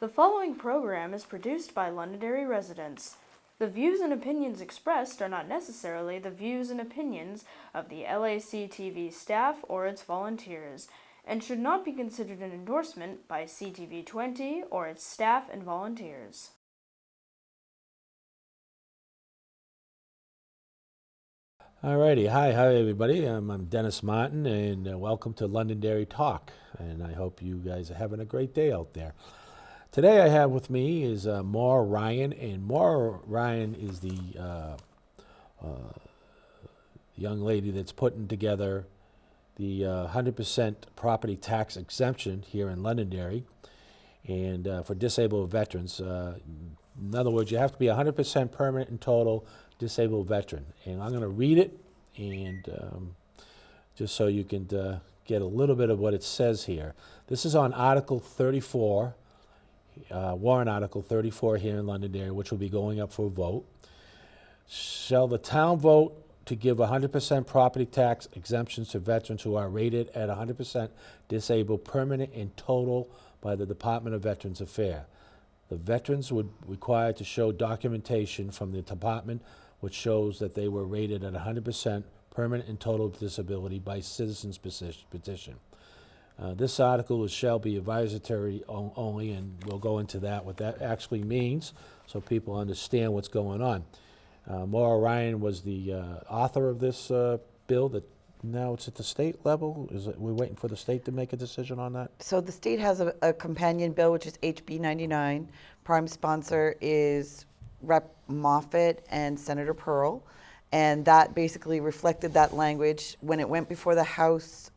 The following program is produced by Londonderry residents. The views and opinions expressed are not necessarily the views and opinions of the LACTV staff or its volunteers, and should not be considered an endorsement by CTV20 or its staff and volunteers. Alrighty, hi everybody. I'm Dennis Martin, and welcome to Londonderry Talk. And I hope you guys are having a great day out there. Today I have with me is Moira Ryan, and Moira Ryan is the young lady that's putting together the 100% property tax exemption here in Londonderry, and for disabled veterans. In other words, you have to be 100% permanent and total disabled veteran. And I'm going to read it, and just so you can get a little bit of what it says here. This is on Article 34, Warrant Article 34 here in Londonderry, which will be going up for a vote. Shall the town vote to give 100% property tax exemptions to veterans who are rated at 100% disabled, permanent, and total by the Department of Veterans Affairs. The veterans would require to show documentation from the department which shows that they were rated at 100% permanent and total disability by citizens petition. This article shall be advisory only, and we'll go into that, what that actually means, so people understand what's going on. Moira Ryan was the author of this bill that now it's at the state level. We're waiting for the state to make a decision on that? So the state has a companion bill, which is HB 99. Prime sponsor is Rep. Moffitt and Senator Pearl. And that basically reflected that language. When it went before the House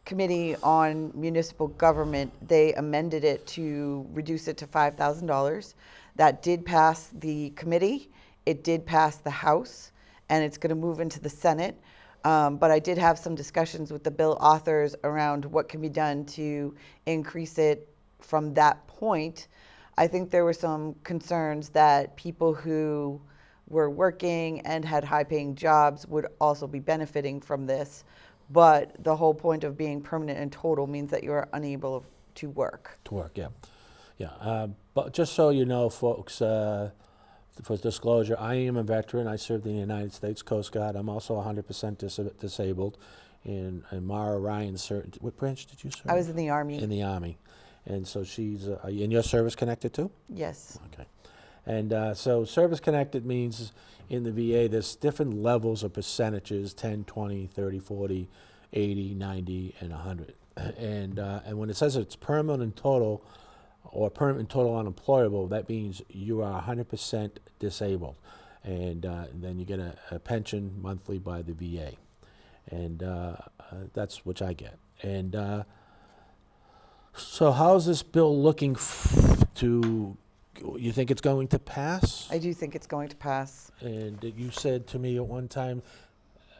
Committee on Municipal Government, they amended it to reduce it to $5,000. That did pass the committee. It did pass the House, and it's going to move into the Senate. But I did have some discussions with the bill authors around what can be done to increase it from that point. I think there were some concerns that people who were working and had high-paying jobs would also be benefiting from this. But the whole point of being permanent and total means that you are unable to work. To work, yeah. Yeah, but just so you know, folks, for disclosure, I am a veteran. I served in the United States Coast Guard. I'm also 100% disabled. And Moira Ryan served, what branch did you serve? I was in the Army. In the Army. And so she's, are you in your service connected too? Yes. Okay. And so service connected means in the VA there's different levels of percentages, 10, 20, 30, 40, 80, 90, and 100. And when it says it's permanent and total, or permanent and total unemployable, that means you are 100% disabled. And then you get a pension monthly by the VA. And that's which I get. And so how's this bill looking to, you think it's going to pass? I do think it's going to pass. And you said to me at one time,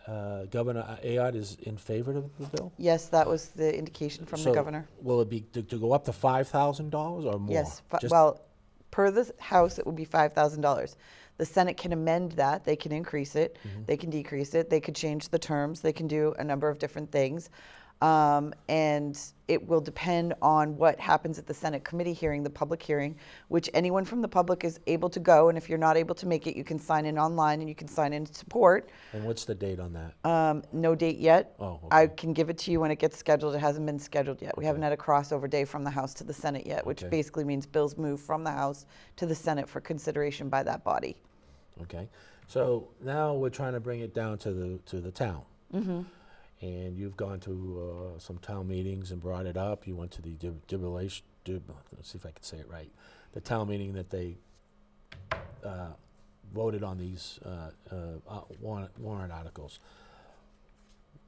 Governor Ayotte is in favor of the bill? Yes, that was the indication from the governor. Will it be to go up to $5,000 or more? Yes, well, per the House, it would be $5,000. The Senate can amend that. They can increase it. Mm-hmm. They can decrease it. They could change the terms. They can do a number of different things. And it will depend on what happens at the Senate committee hearing, the public hearing, which anyone from the public is able to go. And if you're not able to make it, you can sign in online and you can sign in support. And what's the date on that? No date yet. Oh, okay. I can give it to you when it gets scheduled. It hasn't been scheduled yet. We haven't had a crossover day from the House to the Senate yet, which basically means bills move from the House to the Senate for consideration by that body. Okay. So now we're trying to bring it down to the town. Mm-hmm. And you've gone to some town meetings and brought it up. You went to the let's see if I can say it right, the town meeting that they voted on these warrant articles.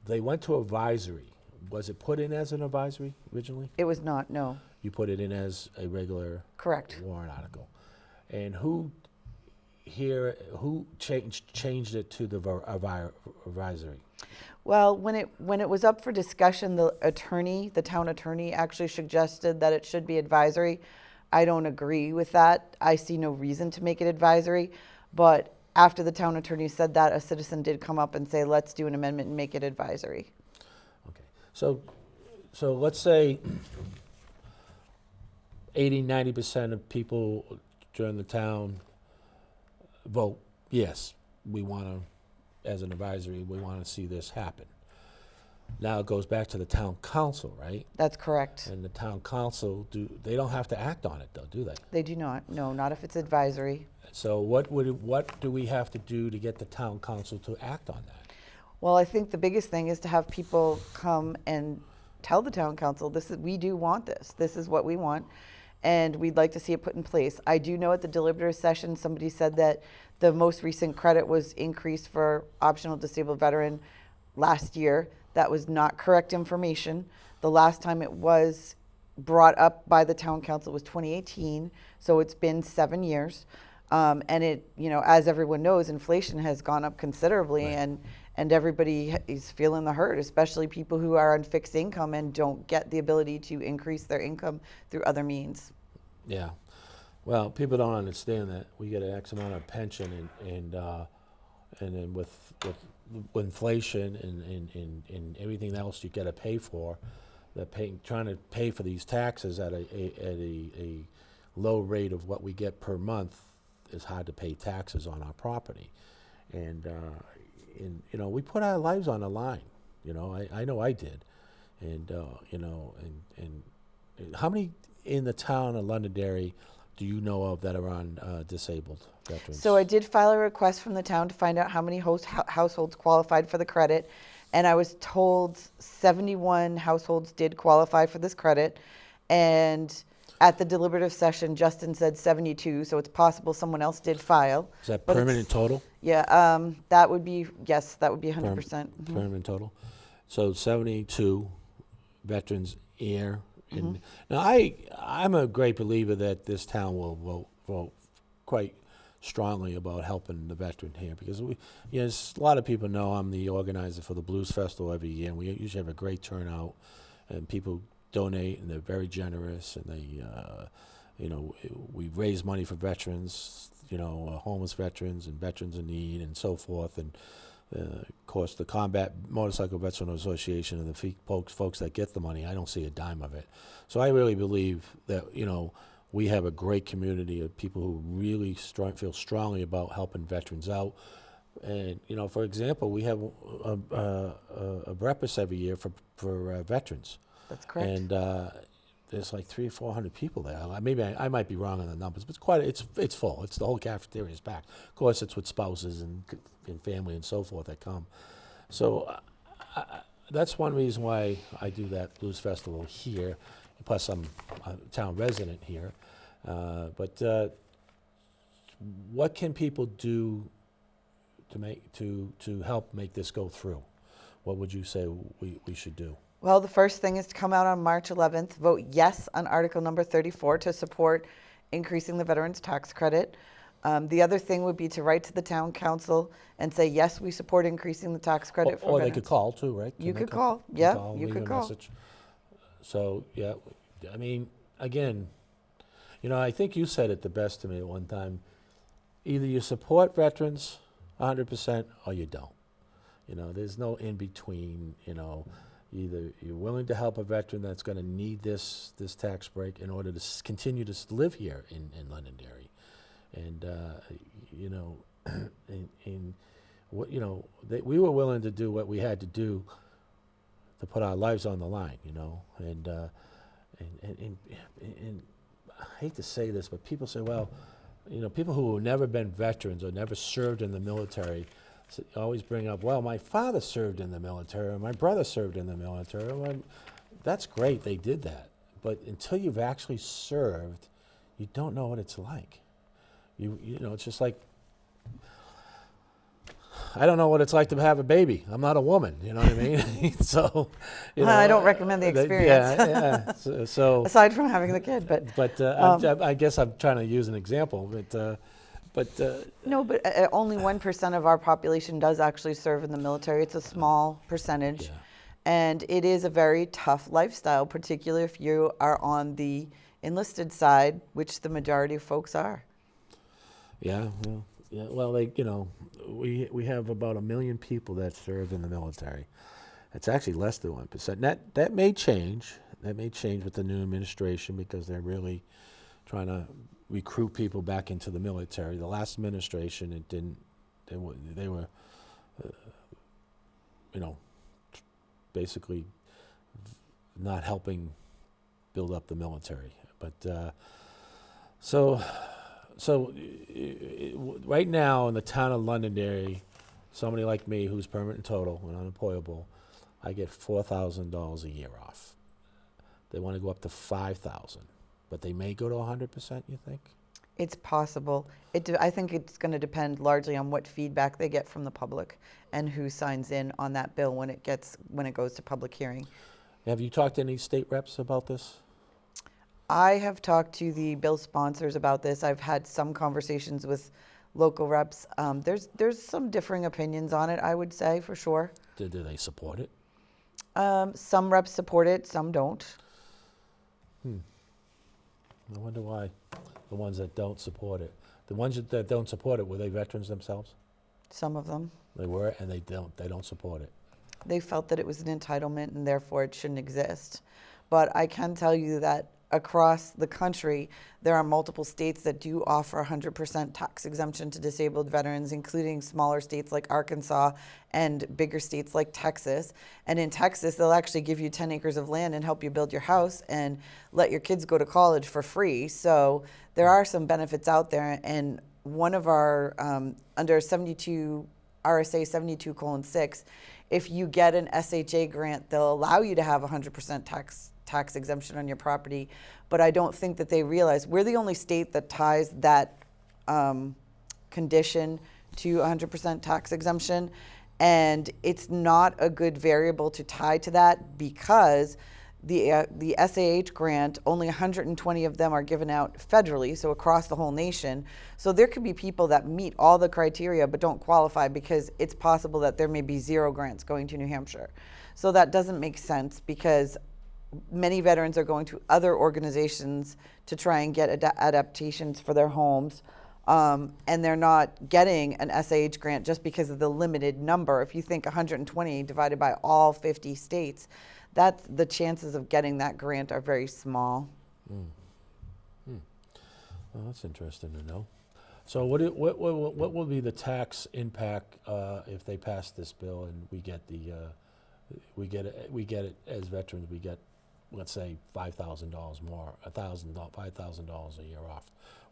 They went to advisory. Was it put in as an advisory originally? It was not, no. You put it in as a regular Correct. warrant article. And who changed it to the advisory? Well, when it was up for discussion, the town attorney actually suggested that it should be advisory. I don't agree with that. I see no reason to make it advisory. But after the town attorney said that, a citizen did come up and say, let's do an amendment and make it advisory. Okay. So let's say 80-90% of people during the town vote yes. We want to, as an advisory, we want to see this happen. Now it goes back to the town council, right? That's correct. And the town council, they don't have to act on it though, do they? They do not. No, not if it's advisory. So what do we have to do to get the town council to act on that? Well, I think the biggest thing is to have people come and tell the town council, we do want this. This is what we want, and we'd like to see it put in place. I do know at the deliberative session, somebody said that the most recent credit was increased for optional disabled veteran last year. That was not correct information. The last time it was brought up by the town council was 2018, so it's been 7 years. And it, as everyone knows, inflation has gone up considerably, Right. and everybody is feeling the hurt, especially people who are on fixed income and don't get the ability to increase their income through other means. Yeah. Well, people don't understand that we get an X amount of pension, and then with inflation and everything else you got to pay for, trying to pay for these taxes at a low rate of what we get per month is hard to pay taxes on our property, and we put our lives on the line. I know I did, and how many in the town of Londonderry do you know of that are on disabled veterans? So I did file a request from the town to find out how many households qualified for the credit, and I was told 71 households did qualify for this credit, and at the deliberative session, Justin said 72, so it's possible someone else did file. Is that but permanent total? Yeah, that would be 100%. Permanent total. So 72 veterans here. And now I'm a great believer that this town will vote quite strongly about helping the veteran here, because a lot of people know I'm the organizer for the Blues Festival every year, and we usually have a great turnout, and people donate, and they're very generous, and they we raise money for veterans, homeless veterans and veterans in need and so forth, and of course the Combat Motorcycle Veteran Association and the folks that get the money, I don't see a dime of it. So I really believe that we have a great community of people who really feel strongly about helping veterans out. And for example, we have a breakfast every year for veterans. That's correct. And there's like 300 or 400 people there. Maybe I might be wrong on the numbers, but it's full. It's the whole cafeteria is packed. Of course, it's with spouses and family and so forth that come. So that's one reason why I do that Blues Festival here. Plus, I'm a town resident here. But what can people do to help make this go through? What would you say we should do? Well, the first thing is to come out on March 11th, vote yes on Article number 34 to support increasing the veterans tax credit. The other thing would be to write to the town council and say, yes, we support increasing the tax credit for Or veterans. they could call too, right? You could call, yeah, you leave could a call. message. So, yeah, I mean, again, I think you said it the best to me at one time. Either you support veterans 100% or you don't. There's no in between. Either you're willing to help a veteran that's going to need this tax break in order to continue to live here in Londonderry, and we were willing to do what we had to do to put our lives on the line, and I hate to say this, but people say, well, people who have never been veterans or never served in the military always bring up, well, my father served in the military, or my brother served in the military. Well, that's great, they did that. But until you've actually served, you don't know what it's like. It's just like, I don't know what it's like to have a baby. I'm not a woman, you know what I mean? So, I don't recommend the experience. Yeah. So aside from having the kid, but I guess I'm trying to use an example, but no, but only 1% of our population does actually serve in the military. It's a small percentage, yeah. And it is a very tough lifestyle, particularly if you are on the enlisted side, which the majority of folks are. Yeah, well, we have about 1 million people that serve in the military. It's actually less than 1%. That may change. That may change with the new administration because they're really trying to recruit people back into the military. The last administration, it didn't. They were, you know, basically not helping build up the military. But so right now in the town of Londonderry, somebody like me who's permanent and total and unemployable, I get $4,000 a year off. They want to go up to 5,000, but they may go to 100%. You think? It's possible. I think it's going to depend largely on what feedback they get from the public and who signs in on that bill when it goes to public hearing. Have you talked to any state reps about this? I have talked to the bill sponsors about this. I've had some conversations with local reps. There's some differing opinions on it, I would say, for sure. Do they support it? Some reps support it, some don't. I wonder why the ones that don't support it. The ones that don't support it, were they veterans themselves? Some of them. They were, and they don't support it. They felt that it was an entitlement and therefore it shouldn't exist. But I can tell you that across the country, there are multiple states that do offer 100% tax exemption to disabled veterans, including smaller states like Arkansas and bigger states like Texas. And in Texas, they'll actually give you 10 acres of land and help you build your house and let your kids go to college for free. So there are some benefits out there. And one of our, under RSA 72:6, if you get an SHA grant, they'll allow you to have 100% tax exemption on your property, but I don't think that they realize we're the only state that ties that condition to 100% tax exemption, and it's not a good variable to tie to that because the SAH grant, only 120 of them are given out federally, so across the whole nation. So there could be people that meet all the criteria but don't qualify because it's possible that there may be 0 grants going to New Hampshire. So that doesn't make sense because many veterans are going to other organizations to try and get adaptations for their homes, and they're not getting an SAH grant just because of the limited number. If you think 120 divided by all 50 states, that's the chances of getting that grant are very small. Well, that's interesting to know. So what will be the tax impact if they pass this bill and we get it as veterans? We get, let's say, $5,000 more, $5,000 a year off.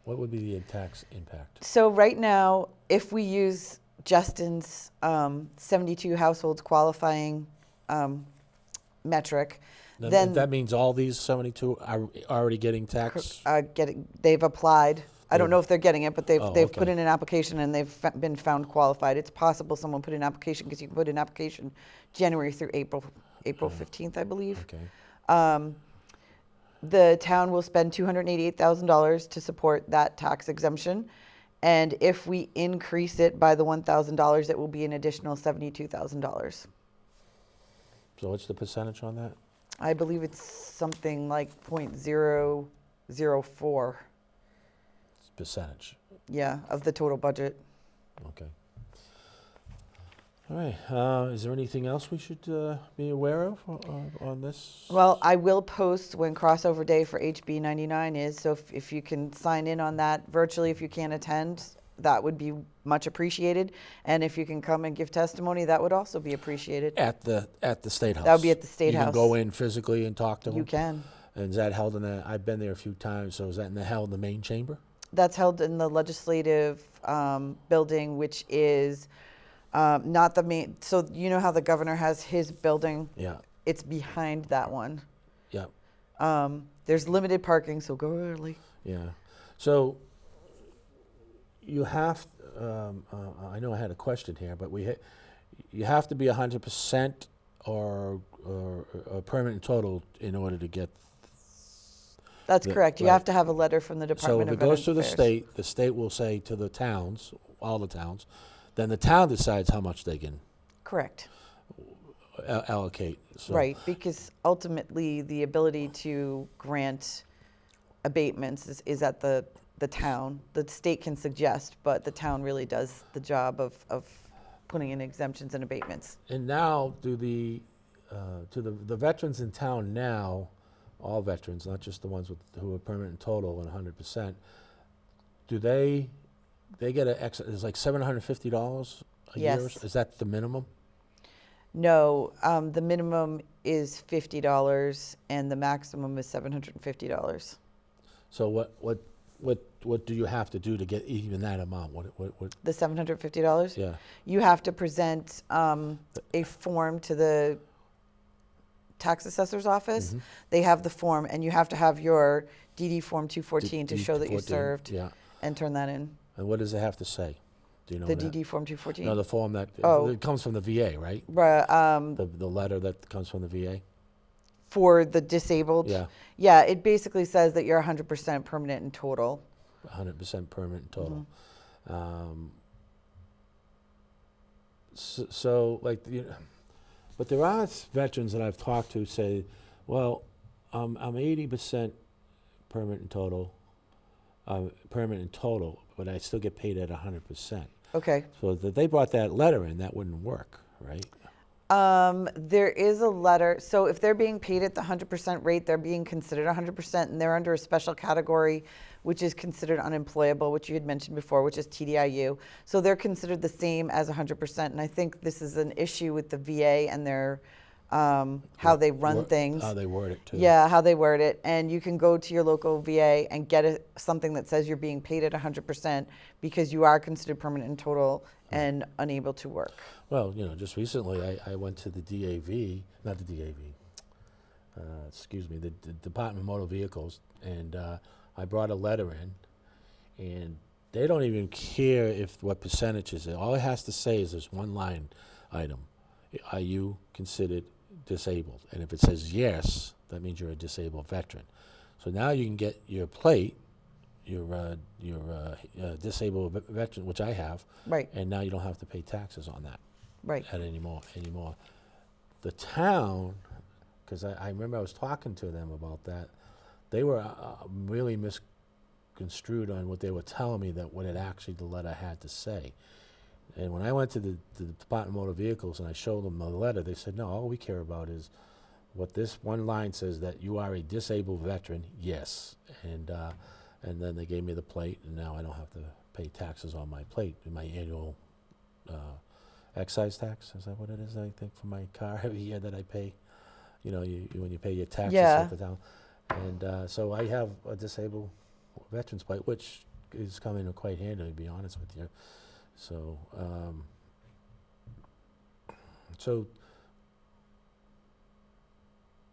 What would be the tax impact? So right now, if we use Justin's 72 households qualifying metric, then that means all these 72 are already getting tax? They've applied. I don't know if they're getting it, but they've okay. put in an application and they've been found qualified. It's possible someone put in an application because you can put in an application January through April 15th, I believe. Okay. The town will spend $288,000 to support that tax exemption. And if we increase it by the $1,000, it will be an additional $72,000. So what's the percentage on that? I believe it's something like 0.004, Percentage. yeah, of the total budget. Okay. All right. Is there anything else we should be aware of on this? Well, I will post when crossover day for HB 99 is, so if you can sign in on that virtually, if you can't attend, that would be much appreciated. And if you can come and give testimony, that would also be appreciated. At the State House? That would be at the State House. You can go in physically and talk to them? You can. And is that held in I've been there a few times, so is that held in the main chamber? That's held in the legislative building, which is not the main, so you know how the governor has his building? Yeah. It's behind that one. Yeah. There's limited parking, so go early. Yeah. So you have, I know I had a question here, but you have to be 100% or permanent and total in order to get. That's correct. You have to have a letter from the Department of Veterans Affairs. So if it goes to the state will say to the towns, all the towns, then the town decides how much they can. Correct. Allocate. So. Right, because ultimately the ability to grant abatements is at the town. The state can suggest, but the town really does the job of putting in exemptions and abatements. And now, do the veterans in town now, all veterans, not just the ones who are permanent and total and 100%, do they get it's like $750 a year? Yes. Is that the minimum? No, the minimum is $50 and the maximum is $750. So what do you have to do to get even that amount? What? The $750? Yeah. You have to present a form to the tax assessor's office. Mhm. They have the form, and you have to have your DD Form 214 to show that you 14, served Yeah. and turn that in. And what does it have to say? Do you know The that? DD Form 214? No, the form that Oh. it comes from the VA, right? Bruh, The letter that comes from the VA. for the disabled? Yeah. Yeah, it basically says that you're 100% permanent and total. 100% permanent and total. Mm-hmm. So like, but there are veterans that I've talked to say, well, I'm 80% permanent and total, but I still get paid at 100%. Okay. So that they brought that letter in, that wouldn't work, right? There is a letter. So if they're being paid at the 100% rate, they're being considered 100%, and they're under a special category, which is considered unemployable, which you had mentioned before, which is TDIU. So they're considered the same as 100%. And I think this is an issue with the VA and their how they run things. How they word it too. Yeah, how they word it. And you can go to your local VA and get something that says you're being paid at 100% because you are considered permanent and total and unable to work. Well, just recently I went to the DAV, not the DAV, excuse me, the Department of Motor Vehicles, and I brought a letter in, and they don't even care what percentage is it. All it has to say is there's one line item. Are you considered disabled? And if it says yes, that means you're a disabled veteran. So now you can get your plate, your disabled veteran, which I have, Right. and now you don't have to pay taxes on that. Right. Anymore. The town, because I remember I was talking to them about that, they were really misconstrued on what they were telling me that what it actually the letter had to say. And when I went to the Department of Motor Vehicles and I showed them the letter, they said, no, all we care about is what this one line says, that you are a disabled veteran, yes. And then they gave me the plate, and now I don't have to pay taxes on my plate, my annual excise tax. Is that what it is, I think, for my car every year that I pay? When you pay your taxes at the town. And so I have a disabled veteran's plate, which is coming in quite handy, to be honest with you. So,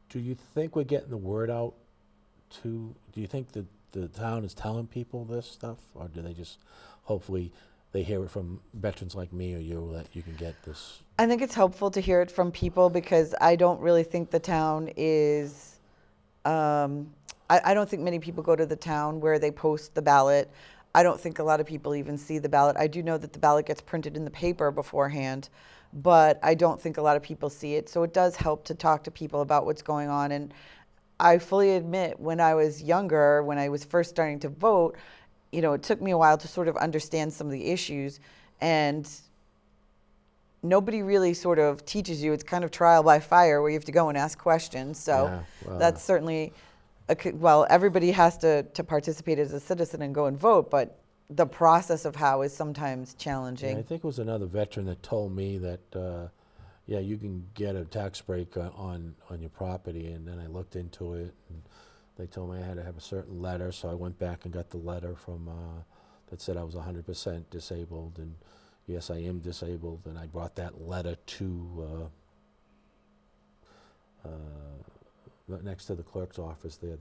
do you think we're getting the word out do you think that the town is telling people this stuff, or do they just, hopefully, they hear it from veterans like me or you that you can get this? I think it's helpful to hear it from people because I don't really think the town is, I don't think many people go to the town where they post the ballot. I don't think a lot of people even see the ballot. I do know that the ballot gets printed in the paper beforehand, but I don't think a lot of people see it. So it does help to talk to people about what's going on. And I fully admit, when I was younger, when I was first starting to vote, it took me a while to sort of understand some of the issues. And nobody really sort of teaches you. It's kind of trial by fire where you have to go and ask questions. So that's certainly... Well, everybody has to participate as a citizen and go and vote, but the process of how is sometimes challenging. Yeah, I think it was another veteran that told me that, you can get a tax break on your property, and then I looked into it, and they told me I had to have a certain letter, so I went back and got the letter from that said I was 100% disabled, and yes, I am disabled, and I brought that letter to next to the clerk's office there,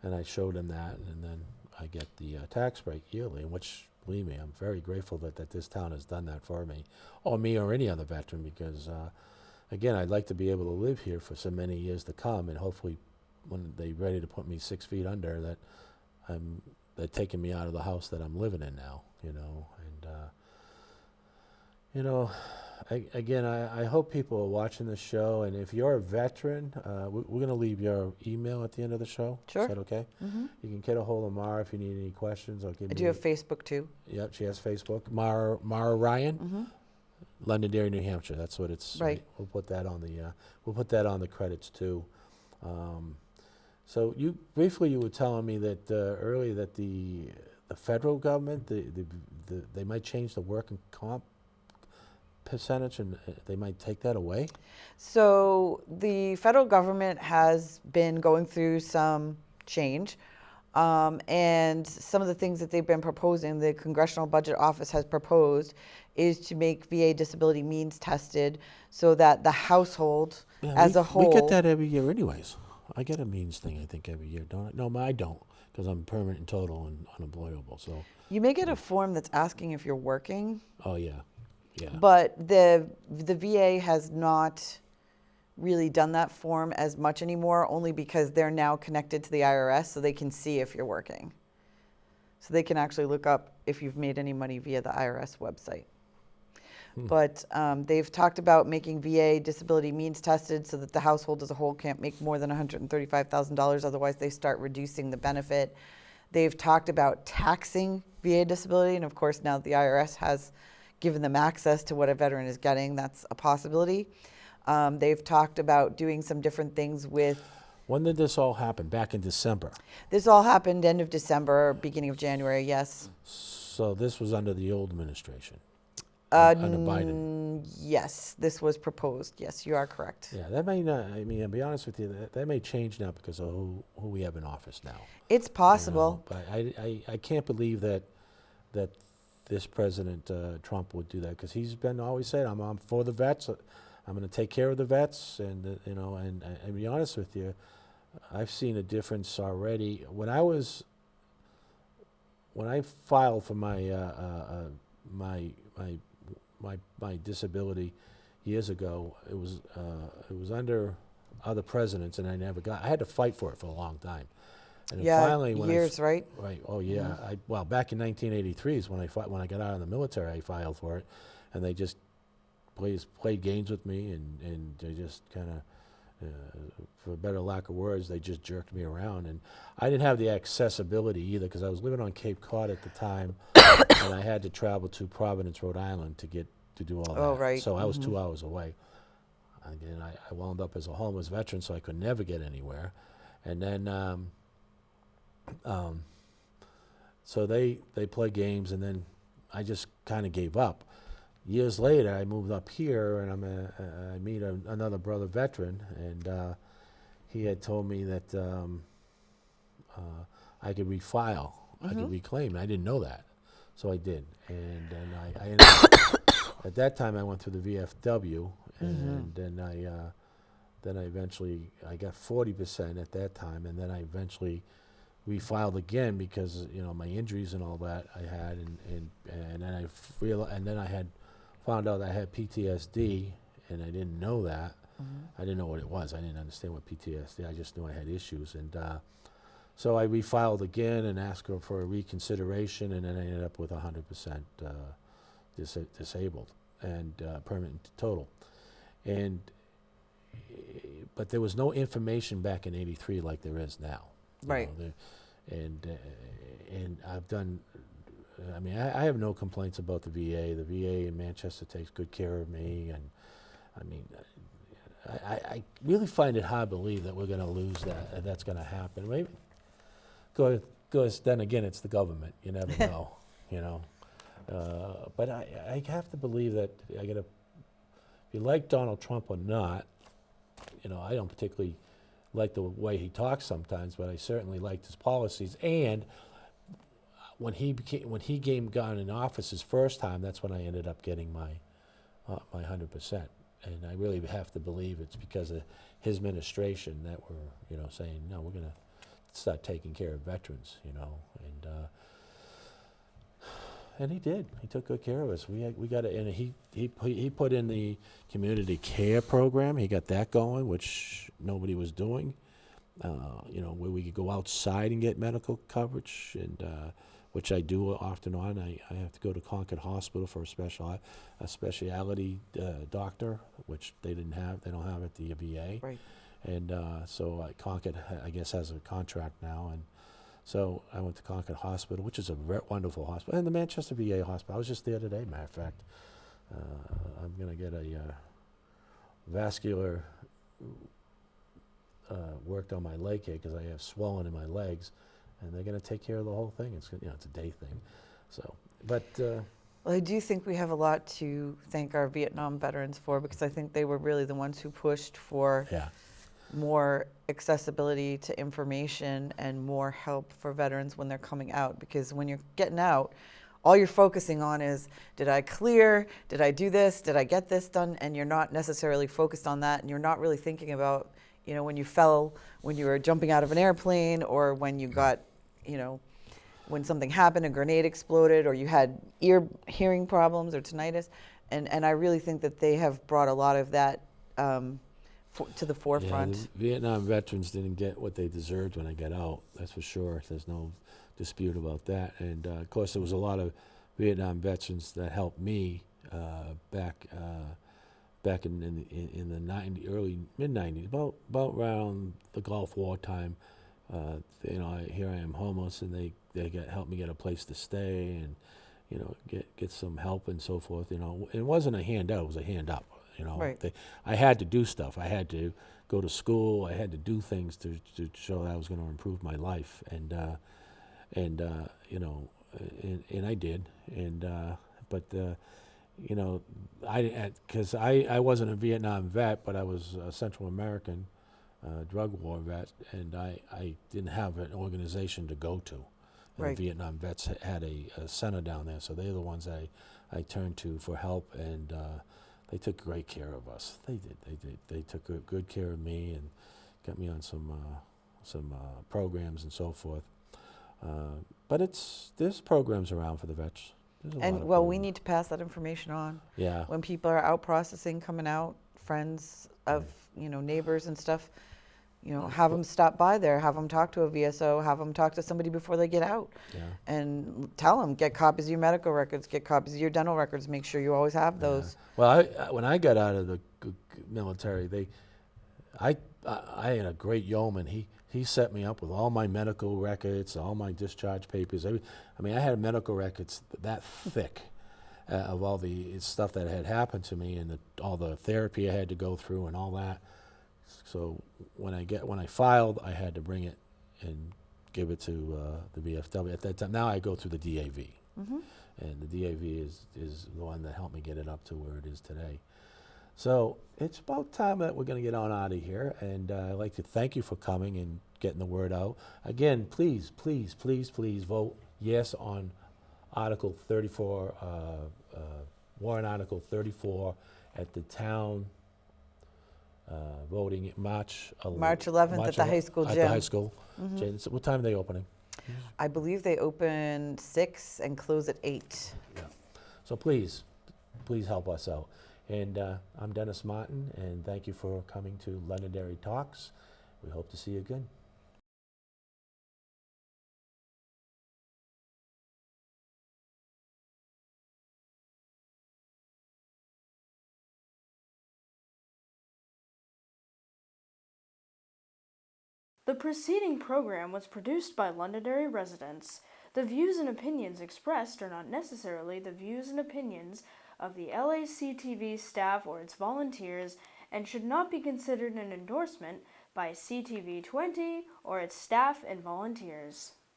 and I showed him that, and then I get the tax break yearly, which, believe me, I'm very grateful that this town has done that for me, or any other veteran, because, again, I'd like to be able to live here for so many years to come, and hopefully when they're ready to put me 6 feet under, that they're taking me out of the house that I'm living in now, and, I hope people are watching this show, and if you're a veteran, we're going to leave your email at the end of the show. Sure. Is that okay? Mm-hmm. You can get a hold of Mara if you need any questions. I do have Facebook too. Yep, she has Facebook. Moira Ryan, Mm-hmm. Londonderry, New Hampshire. That's what it's. Right. We'll put that on the credits too. So you briefly you were telling me that earlier that the federal government they might change the working comp percentage and they might take that away. So the federal government has been going through some change. And some of the things that they've been proposing, the Congressional Budget Office has proposed, is to make VA disability means tested so that the household as a whole. We get that every year, anyways. I get a means thing, I think, every year, don't I? No, I don't, because I'm permanent and total and unemployable. So. You may get a form that's asking if you're working. Oh yeah, yeah. But the VA has not really done that form as much anymore, only because they're now connected to the IRS, so they can see if you're working. So they can actually look up if you've made any money via the IRS website. But they've talked about making VA disability means tested so that the household as a whole can't make more than $135,000, otherwise they start reducing the benefit. They've talked about taxing VA disability, and of course now that the IRS has given them access to what a veteran is getting, that's a possibility. They've talked about doing some different things with. When did this all happen? Back in December. This all happened end of December, beginning of January, yes. So this was under the old administration. Under Biden. Yes, this was proposed. Yes, you are correct. Yeah, that may not, I mean, I'll be honest with you, that may change now because of who we have in office now. It's possible. You know, but I can't believe that this President Trump would do that, because he's been always saying, I'm for the vets. I'm going to take care of the vets, and you know, and to be honest with you, I've seen a difference already. When I filed for my my disability years ago, it was under other presidents, and I never got. I had to fight for it for a long time. And Yeah, finally, when years, right? Right. Oh yeah. Well, back in 1983 is when I got out of the military. I filed for it, and they just played games with me, and they just kind of, for a better lack of words, they just jerked me around. And I didn't have the accessibility either, because I was living on Cape Cod at the time, and I had to travel to Providence, Rhode Island to do all that. Oh, right. So I was 2 hours away. Again, I wound up as a homeless veteran, so I could never get anywhere. And then, so they play games, and then I just kind of gave up. Years later, I moved up here, and I meet another brother veteran, and he had told me that I could refile, I could reclaim. And I didn't know that, so I did. And then I ended up, at that time I went through the VFW, and then I eventually I got 40% at that time, and then I eventually refiled again because my injuries and all that I had, and then I had found out I had PTSD, and I didn't know that. I didn't know what it was. I didn't understand what PTSD. I just knew I had issues, and so I refiled again and asked her for a reconsideration, and then I ended up with 100% disabled and permanent total. And but there was no information back in '83 like there is now. Right. And I've done. I mean, I have no complaints about the VA. The VA in Manchester takes good care of me, and I mean, I really find it hard to believe that we're going to lose that. That's going to happen. Maybe, because then again, it's the government. You never know, But I have to believe that I got to. If you like Donald Trump or not, I don't particularly like the way he talks sometimes, but I certainly liked his policies. And when he got in office his first time, that's when I ended up getting my 100%. And I really have to believe it's because of his administration that we're saying no, we're going to start taking care of veterans, and he did. He took good care of us. We got it, and he put in the community care program. He got that going, which nobody was doing. Where we could go outside and get medical coverage, and which I do often on. I have to go to Concord Hospital for a specialty doctor, which they don't have at the VA. Right. And so Concord, I guess, has a contract now, and so I went to Concord Hospital, which is a wonderful hospital, and the Manchester VA hospital. I was just there today, matter of fact. I'm going to get a vascular worked on my leg here because I have swelling in my legs, and they're going to take care of the whole thing. It's it's a day thing. So, but Well, I do think we have a lot to thank our Vietnam veterans for, because I think they were really the ones who pushed for yeah, more accessibility to information and more help for veterans when they're coming out. Because when you're getting out, all you're focusing on is, did I clear? Did I do this? Did I get this done? And you're not necessarily focused on that, and you're not really thinking about, when you fell, when you were jumping out of an airplane, or when you got, when something happened, a grenade exploded, or you had hearing problems or tinnitus. And I really think that they have brought a lot of that to the forefront. yeah, the Vietnam veterans didn't get what they deserved when I got out. That's for sure. There's no dispute about that. And of course, there was a lot of Vietnam veterans that helped me back in the early mid 90s, about around the Gulf War time. Here I am homeless, and they helped me get a place to stay, and get some help and so forth. It wasn't a handout; it was a hand up. Right. I had to do stuff. I had to go to school. I had to do things to show that I was going to improve my life, and I did. Because I wasn't a Vietnam vet, but I was a Central American drug war vet, and I didn't have an organization to go to. And Right. the Vietnam vets had a center down there, so they're the ones I turned to for help, and they took great care of us. They did. They took good care of me and got me on some programs and so forth. But there's programs around for the vets. There's a lot And of we programs. need to pass that information on. Yeah. When people are out processing, coming out, friends of, neighbors and stuff, have them stop by there, have them talk to a VSO, have them talk to somebody before they get out. Yeah. And tell them, get copies of your medical records, get copies of your dental records, make sure you always have those. Well, when I got out of the military, I had a great yeoman. He set me up with all my medical records, all my discharge papers. I had medical records that thick of all the stuff that had happened to me, and all the therapy I had to go through and all that. So when I filed, I had to bring it and give it to the VFW at that time. Now I go through the DAV, and the DAV is the one that helped me get it up to where it is today. So it's about time that we're going to get on out of here, and I'd like to thank you for coming and getting the word out. Again, please, please, please, please vote yes on Article 34, Warrant Article 34 at the town voting March 11th at the high school At gym. the high school. So what time are they opening? I believe they open 6 and close at 8. Yeah. So please help us out. And I'm Dennis Martin, and thank you for coming to Londonderry Talks. We hope to see you again. The preceding program was produced by Londonderry residents. The views and opinions expressed are not necessarily the views and opinions of the LACTV staff or its volunteers, and should not be considered an endorsement by CTV 20 or its staff and volunteers.